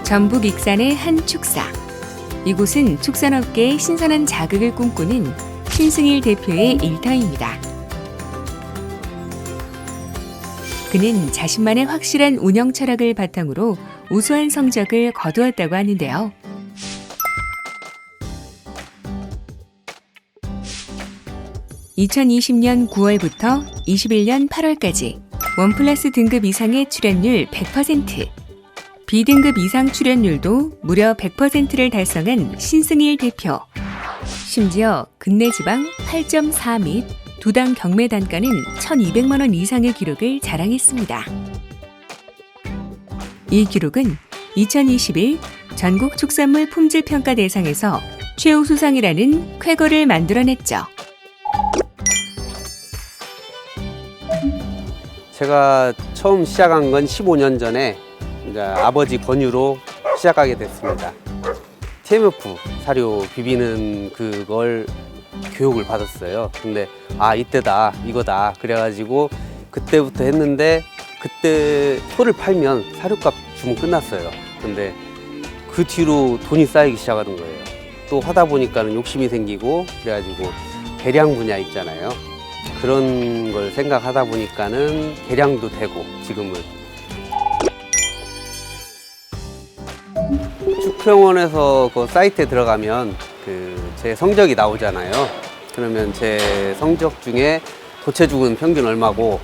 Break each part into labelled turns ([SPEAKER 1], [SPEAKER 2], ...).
[SPEAKER 1] 전북 익산의 한 축사. 이곳은 축산업계의 신선한 자극을 꿈꾸는 신승일 대표의 일터입니다. 그는 자신만의 확실한 운영 철학을 바탕으로 우수한 성적을 거두었다고 하는데요. (2020년 9월부터 21년 8월까지) 원 플러스 등급 이상의 출연율 100%, B등급 이상 출연율도 무려 100%를 달성한 신승일 대표. 심지어 근내지방 8.4 및 두당 경매 단가는 1,200만 원 이상의 기록을 자랑했습니다. 이 기록은 2021 전국 축산물 품질 평가 대상에서 최우수상이라는 쾌거를 만들어냈죠.
[SPEAKER 2] 제가 처음 시작한 건 15년 전에 이제 아버지 권유로 시작하게 됐습니다. TMF 사료 비비는 그걸 교육을 받았어요. 근데 이때다, 이거다 그래가지고 그때부터 했는데, 그때 소를 팔면 사료값 주면 끝났어요. 근데 그 뒤로 돈이 쌓이기 시작하는 거예요. 또 하다 보니까는 욕심이 생기고, 그래가지고 계량 분야 있잖아요. 그런 걸 생각하다 보니까는 계량도 되고, 지금은 축평원에서 그 사이트에 들어가면 제 성적이 나오잖아요. 그러면 제 성적 중에 도체중은 평균 얼마고,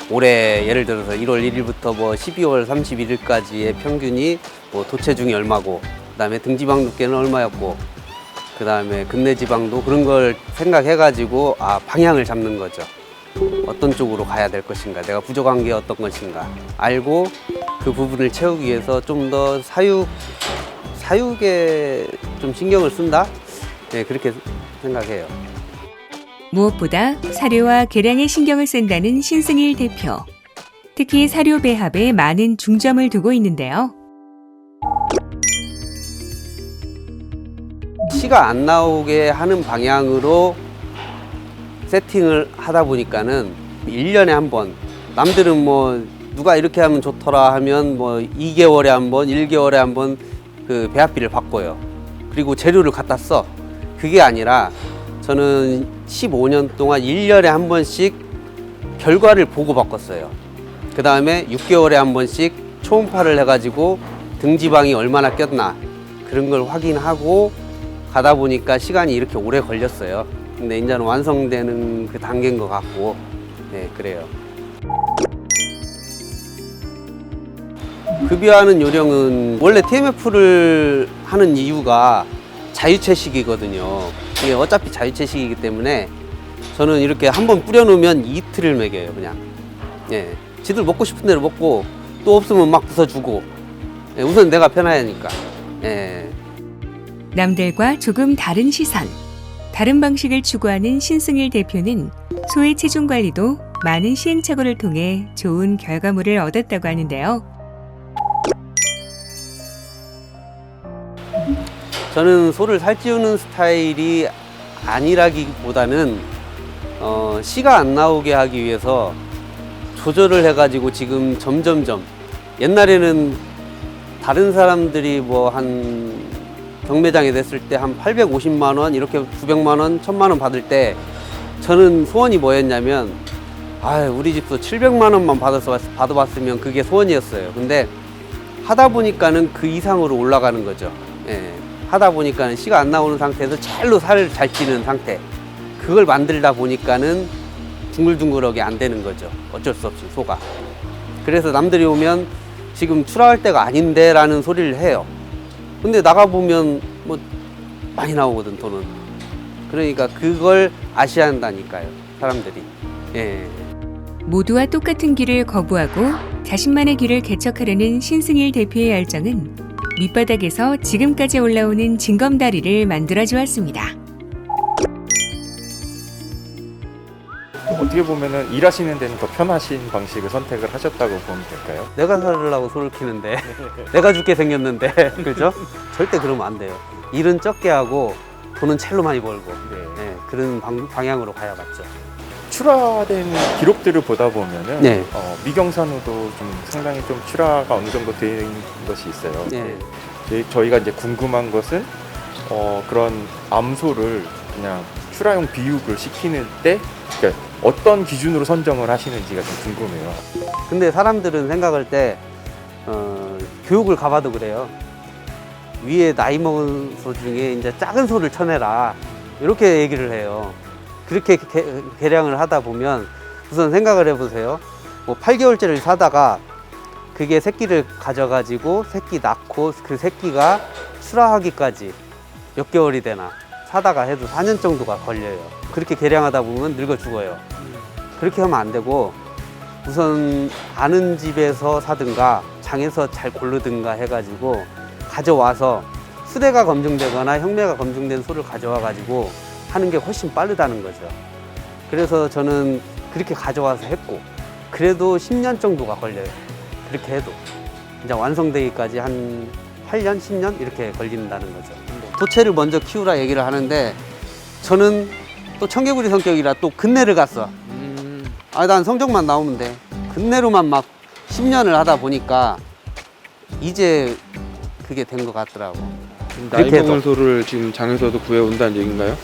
[SPEAKER 2] 올해 예를 들어서 1월 1일부터 12월 31일까지의 평균이 도체중이 얼마고, 그다음에 등지방 두께는 얼마였고, 그다음에 근내지방도 그런 걸 생각해가지고 방향을 잡는 거죠. 어떤 쪽으로 가야 될 것인가, 내가 부족한 게 어떤 것인가 알고 그 부분을 채우기 위해서 좀 더 사육에 좀 신경을 쓴다? 네, 그렇게 생각해요.
[SPEAKER 1] 무엇보다 사료와 계량에 신경을 쓴다는 신승일 대표. 특히 사료 배합에 많은 중점을 두고 있는데요.
[SPEAKER 2] 씨가 안 나오게 하는 방향으로 세팅을 하다 보니까는 1년에 한 번, 남들은 누가 이렇게 하면 좋더라 하면 2개월에 한 번, 1개월에 한 번 그 배합비를 바꿔요. 그리고 재료를 갖다 써. 그게 아니라 저는 15년 동안 1년에 한 번씩 결과를 보고 바꿨어요. 그 다음에 6개월에 한 번씩 초음파를 해가지고 등지방이 얼마나 꼈나 그런 걸 확인하고 가다 보니까 시간이 이렇게 오래 걸렸어요. 근데 이제는 완성되는 그 단계인 것 같고, 네, 그래요. 급여하는 요령은 원래 TMF를 하는 이유가 자유채식이거든요. 이게 어차피 자유채식이기 때문에 저는 이렇게 한번 뿌려놓으면 이틀을 먹여요, 그냥. 예, 지들 먹고 싶은 대로 먹고 또 없으면 막 부숴주고. 예, 우선 내가 편하니까. 예.
[SPEAKER 1] 남들과 조금 다른 시선, 다른 방식을 추구하는 신승일 대표는 소의 체중 관리도 많은 시행착오를 통해 좋은 결과물을 얻었다고 하는데요.
[SPEAKER 2] 저는 소를 살찌우는 스타일이 아니라기보다는 씨가 안 나오게 하기 위해서 조절을 해가지고 지금 점점점, 옛날에는 다른 사람들이 한 경매장에 냈을 때 한 850만 원, 이렇게 900만 원, 1000만 원 받을 때 저는 소원이 뭐였냐면 우리 집도 700만 원만 받아봤으면 그게 소원이었어요. 근데 하다 보니까는 그 이상으로 올라가는 거죠. 예. 하다 보니까는 씨가 안 나오는 상태에서 찰로 살을 잘 찌는 상태, 그걸 만들다 보니까는 둥글둥글하게 안 되는 거죠. 어쩔 수 없이 소가. 그래서 남들이 오면 지금 출하할 때가 아닌데 라는 소리를 해요. 근데 나가보면 많이 나오거든, 돈은. 그러니까 그걸 아셔야 한다니까요, 사람들이. 예.
[SPEAKER 1] 모두와 똑같은 길을 거부하고 자신만의 길을 개척하려는 신승일 대표의 열정은 밑바닥에서 지금까지 올라오는 징검다리를 만들어주었습니다.
[SPEAKER 3] 어떻게 보면은 일하시는 데는 더 편하신 방식을 선택을 하셨다고 보면 될까요?
[SPEAKER 2] 내가 살려고 소를 키는데 내가 죽게 생겼는데 그죠? 절대 그러면 안 돼요. 일은 적게 하고 돈은 첼로 많이 벌고, 네, 그런 방향으로 가야 맞죠.
[SPEAKER 3] 출하된 기록들을 보다 보면은
[SPEAKER 2] 네.
[SPEAKER 3] 미경산호도 좀 상당히 좀 출하가 어느 정도 된 것이 있어요.
[SPEAKER 2] 네.
[SPEAKER 3] 저희가 이제 궁금한 것은 그런 암소를 그냥 출하용 비육을 시키는 때 그러니까 어떤 기준으로 선정을 하시는지가 좀 궁금해요.
[SPEAKER 2] 근데 사람들은 생각할 때 교육을 가봐도 그래요. 위에 나이 먹은 소 중에 이제 작은 소를 쳐내라 이렇게 얘기를 해요. 그렇게 개량을 하다 보면 우선 생각을 해보세요. 뭐 8개월째를 사다가 그게 새끼를 가져가지고 새끼 낳고 그 새끼가 출하하기까지 몇 개월이 되나 사다가 해도 4년 정도가 걸려요. 그렇게 개량하다 보면 늙어 죽어요. 그렇게 하면 안 되고 우선 아는 집에서 사든가 장에서 잘 고르든가 해가지고 가져와서 수대가 검증되거나 형매가 검증된 소를 가져와 가지고 하는 게 훨씬 빠르다는 거죠. 그래서 저는 그렇게 가져와서 했고 그래도 10년 정도가 걸려요. 그렇게 해도 이제 완성되기까지 한 8년, 10년 이렇게 걸린다는 거죠. 도체를 먼저 키우라 얘기를 하는데 저는 또 청개구리 성격이라 또 근내를 갔어. 난 성적만 나오면 돼. 근내로만 막 10년을 하다 보니까 이제 그게 된 것 같더라고.
[SPEAKER 4] 나이 먹은 소를 지금 장에서도 구해온다는 얘기인가요?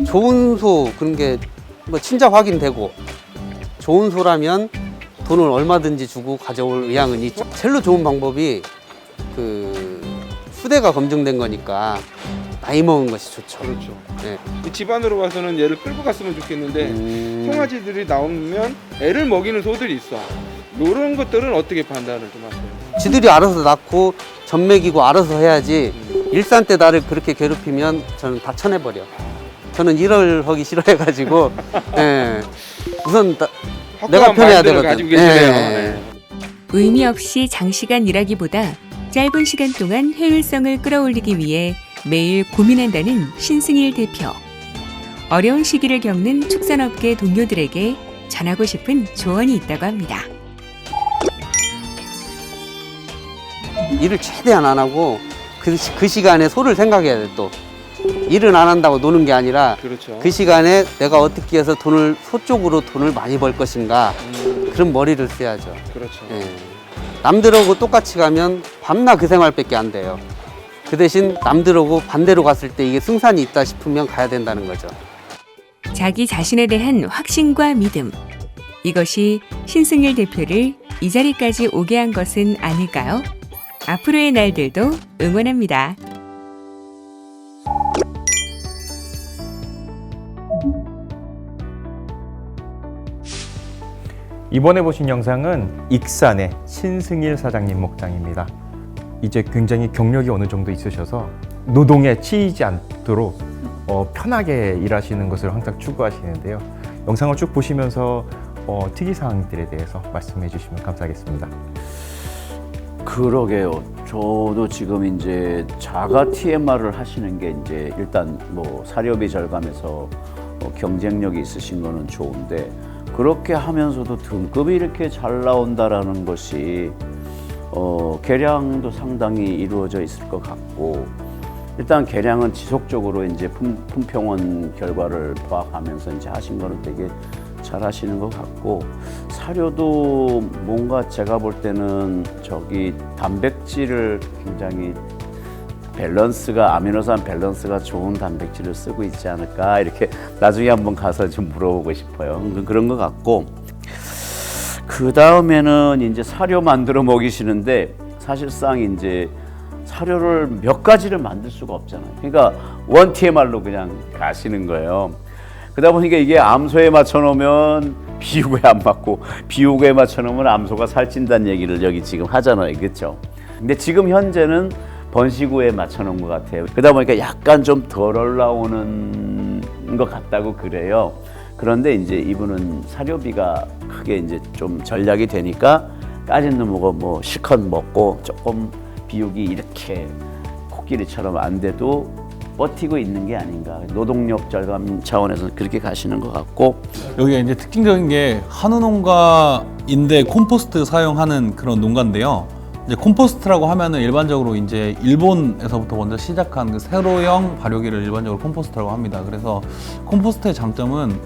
[SPEAKER 2] 좋은 소 그런 게 뭐 친자 확인되고 좋은 소라면 돈을 얼마든지 주고 가져올 의향은 있죠. 제일로 좋은 방법이 그 수대가 검증된 거니까 나이 먹은 것이 좋죠.
[SPEAKER 4] 그렇죠.
[SPEAKER 2] 네.
[SPEAKER 4] 이 집안으로 와서는 얘를 끌고 갔으면 좋겠는데 송아지들이 나오면 애를 먹이는 소들이 있어. 이런 것들은 어떻게 판단을 좀 하세요?
[SPEAKER 2] 지들이 알아서 낳고 젖 먹이고 알아서 해야지 일산 때 나를 그렇게 괴롭히면 저는 다 쳐내버려. 저는 일을 하기 싫어해가지고 예. 우선 내가 편해야 되거든.
[SPEAKER 4] 가지고 계시네요.
[SPEAKER 2] 예.
[SPEAKER 4] 네.
[SPEAKER 1] 의미 없이 장시간 일하기보다 짧은 시간 동안 효율성을 끌어올리기 위해 매일 고민한다는 신승일 대표. 어려운 시기를 겪는 축산업계 동료들에게 전하고 싶은 조언이 있다고 합니다.
[SPEAKER 2] 일을 최대한 안 하고 그 시간에 소를 생각해야 돼. 또 일은 안 한다고 노는 게 아니라
[SPEAKER 4] 그렇죠.
[SPEAKER 2] 그 시간에 내가 어떻게 해서 소 쪽으로 돈을 많이 벌 것인가 그런 머리를 써야죠.
[SPEAKER 4] 그렇죠.
[SPEAKER 2] 예. 남들하고 똑같이 가면 밤낮 그 생활밖에 안 돼요. 그 대신 남들하고 반대로 갔을 때 이게 승산이 있다 싶으면 가야 된다는 거죠.
[SPEAKER 1] 자기 자신에 대한 확신과 믿음. 이것이 신승일 대표를 이 자리까지 오게 한 것은 아닐까요? 앞으로의 날들도 응원합니다.
[SPEAKER 3] 이번에 보신 영상은 익산의 신승일 사장님 목장입니다. 이제 굉장히 경력이 어느 정도 있으셔서 노동에 치이지 않도록 편하게 일하시는 것을 항상 추구하시는데요. 영상을 쭉 보시면서 특이사항들에 대해서 말씀해 주시면 감사하겠습니다.
[SPEAKER 5] 그러게요. 저도 지금 이제 자가 TMR을 하시는 게 이제 일단 뭐 사료비 절감해서 경쟁력이 있으신 거는 좋은데 그렇게 하면서도 등급이 이렇게 잘 나온다라는 것이 개량도 상당히 이루어져 있을 것 같고 일단 개량은 지속적으로 이제 품평원 결과를 파악하면서 이제 하신 거는 되게 잘 하시는 것 같고 사료도 뭔가 제가 볼 때는 단백질을 굉장히 아미노산 밸런스가 좋은 단백질을 쓰고 있지 않을까 이렇게 나중에 한번 가서 좀 물어보고 싶어요. 그런 것 같고 그 다음에는 이제 사료 만들어 먹이시는데 사실상 이제 사료를 몇 가지를 만들 수가 없잖아요. 그러니까 원 TMR로 그냥 가시는 거예요. 그러다 보니까 이게 암소에 맞춰 놓으면 비육에 안 맞고 비육에 맞춰 놓으면 암소가 살찐다는 얘기를 여기 지금 하잖아요. 그렇죠? 근데 지금 현재는 번식후에 맞춰 놓은 것 같아요. 그러다 보니까 약간 좀 덜 올라오는 것 같다고 그래요. 그런데 이제 이분은 사료비가 크게 이제 좀 전략이 되니까 까진 놈하고 뭐 실컷 먹고 조금 비육이 이렇게 코끼리처럼 안 돼도 버티고 있는 게 아닌가. 노동력 절감 차원에서 그렇게 가시는 것 같고
[SPEAKER 6] 여기가 이제 특징적인 게 한우 농가인데 콤포스트 사용하는 그런 농가인데요. 이제 콤포스트라고 하면은 일반적으로 이제 일본에서부터 먼저 시작한 그 세로형 발효기를 일반적으로 콤포스트라고 합니다. 그래서 콤포스트의 장점은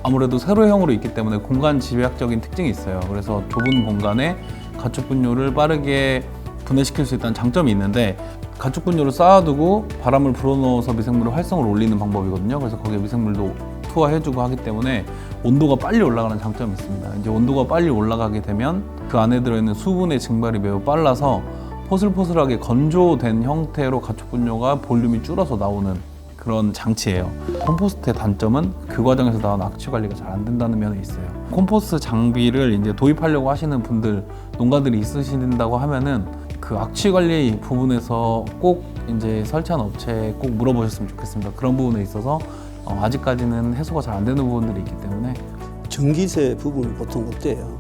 [SPEAKER 6] 아무래도 세로형으로 있기 때문에 공간 지배학적인 특징이 있어요. 그래서 좁은 공간에 가축 분뇨를 빠르게 분해시킬 수 있다는 장점이 있는데 가축 분뇨를 쌓아두고 바람을 불어넣어서 미생물의 활성을 올리는 방법이거든요. 그래서 거기에 미생물도 투하해주고 하기 때문에 온도가 빨리 올라가는 장점이 있습니다. 이제 온도가 빨리 올라가게 되면 그 안에 들어있는 수분의 증발이 매우 빨라서 포슬포슬하게 건조된 형태로 가축 분뇨가 볼륨이 줄어서 나오는 그런 장치예요. 콤포스트의 단점은 그 과정에서 나온 악취 관리가 잘 안 된다는 면이 있어요. 콤포스트 장비를 이제 도입하려고 하시는 분들, 농가들이 있으신다고 하면은 그 악취 관리 부분에서 꼭 이제 설치한 업체에 꼭 물어보셨으면 좋겠습니다. 그런 부분에 있어서 아직까지는 해소가 잘 안 되는 부분들이 있기 때문에.
[SPEAKER 7] 전기세 부분은 보통 어때요?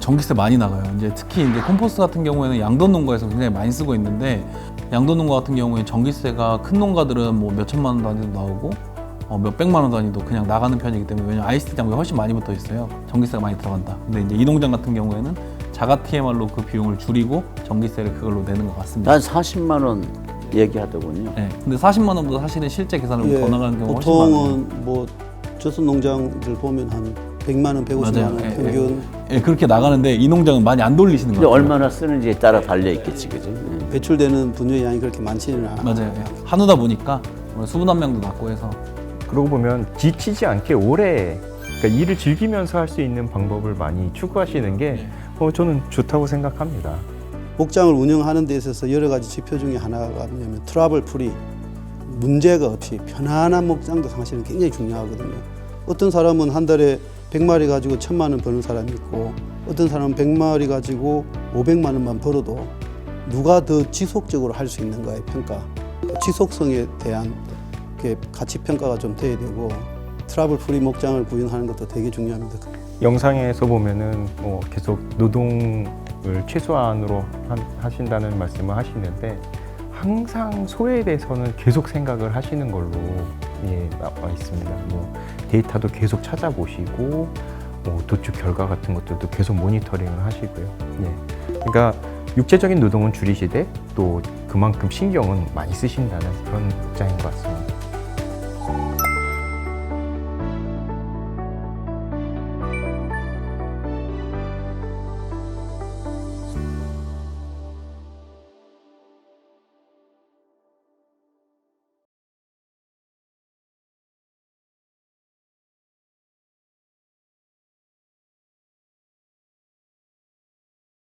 [SPEAKER 6] 전기세 많이 나가요. 이제 특히 이제 콤포스트 같은 경우에는 양돈 농가에서 굉장히 많이 쓰고 있는데, 양돈 농가 같은 경우에 전기세가 큰 농가들은 뭐 몇 천만 원 단위도 나오고 몇 백만 원 단위도 그냥 나가는 편이기 때문에, 왜냐면 ICT 장비가 훨씬 많이 붙어 있어요. 전기세가 많이 들어간다. 근데 이제 이 농장 같은 경우에는 자가 TMR로 그 비용을 줄이고 전기세를 그걸로 내는 것 같습니다.
[SPEAKER 5] 한 40만 원 얘기하더군요.
[SPEAKER 6] 네. 근데 40만 원보다 사실은 실제 계산을 더 나가는 경우가 훨씬 많아요.
[SPEAKER 7] 보통은 뭐 저수 농장들 보면 한 100만 원, 150만 원
[SPEAKER 6] 맞아요.
[SPEAKER 7] 평균
[SPEAKER 6] 예, 그렇게 나가는데 이 농장은 많이 안 돌리시는
[SPEAKER 5] 근데
[SPEAKER 6] 거예요.
[SPEAKER 5] 얼마나 쓰는지에 따라 달려 있겠지, 그죠?
[SPEAKER 7] 배출되는 분유 양이 그렇게 많지는 않아요.
[SPEAKER 6] 맞아요. 예. 한우다 보니까 수분 함량도 낮고 해서.
[SPEAKER 3] 그러고 보면 지치지 않게 오래 그러니까 일을 즐기면서 할 수 있는 방법을 많이 추구하시는 게 저는 좋다고 생각합니다.
[SPEAKER 7] 목장을 운영하는 데 있어서 여러 가지 지표 중에 하나가 뭐냐면 트러블 프리, 문제가 없이 편안한 목장도 사실은 굉장히 중요하거든요. 어떤 사람은 한 달에 100마리 가지고 1000만 원 버는 사람이 있고, 어떤 사람은 100마리 가지고 500만 원만 벌어도 누가 더 지속적으로 할 수 있는가의 평가, 지속성에 대한 가치 평가가 좀 돼야 되고, 트러블 프리 목장을 구현하는 것도 되게 중요합니다.
[SPEAKER 3] 영상에서 보면은 계속 노동을 최소한으로 하신다는 말씀을 하시는데 항상 소에 대해서는 계속 생각을 하시는 걸로 나와 있습니다. 데이터도 계속 찾아보시고 도축 결과 같은 것들도 계속 모니터링을 하시고요. 그러니까 육체적인 노동은 줄이시되 또 그만큼 신경은 많이 쓰신다는 그런 입장인 것 같습니다.